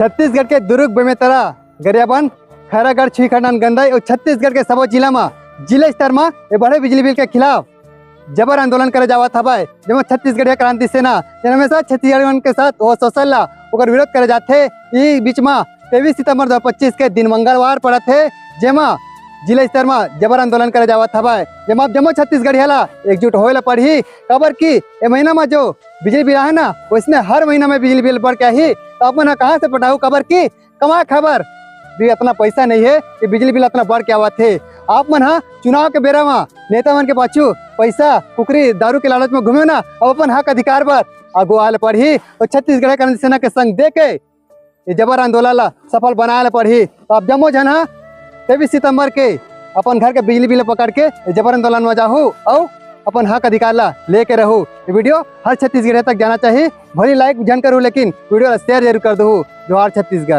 छत्तीसगढ़ के दुर्ग बेमेतरा गरियाबंद खैरागढ़ छीखंडन गंदई और छत्तीसगढ़ के सबो जिला में जिला स्तर में ये बड़े बिजली बिल के खिलाफ जबर आंदोलन करे जावत हवाए। जेमा छत्तीसगढ़ क्रांति सेना हमेशा छत्तीसगढ़ के साथ वो सोशल ला ओकर विरोध करे जाते। ई बीच में 23 सितंबर 2025 के दिन मंगलवार पड़त है, जेमा जिला स्तर में जबर आंदोलन करे जावत हवाए। जेमा जम्मू छत्तीसगढ़ ला एकजुट होए पड़ी। खबर की ये महीना में जो बिजली बिल है ना, उसने हर महीना में बिजली बिल बढ़ के ही तो अपन कहाँ से पटाऊ। खबर की कमा खबर भी इतना पैसा नहीं है कि बिजली बिल इतना बढ़ के आवा थे। आप मन चुनाव के बेरा में नेता मन के पाछू पैसा कुकरी दारू के लालच में घूमे ना, अब अपन हक अधिकार पर आगू आल पड़ी और छत्तीसगढ़ क्रांति सेना के संग दे के ये जबर आंदोलन ला सफल बनाए पड़ी। तो अब जम्मो जन 23 सितंबर के अपन घर के बिजली बिल पकड़ के जबर आंदोलन में जाहू और अपन हक अधिकार ला लेके रहू। ये वीडियो हर छत्तीसगढ़ तक जाना चाहिए। भली लाइक जन करूँ लेकिन वीडियो शेयर जरूर कर दू। जोहार छत्तीसगढ़।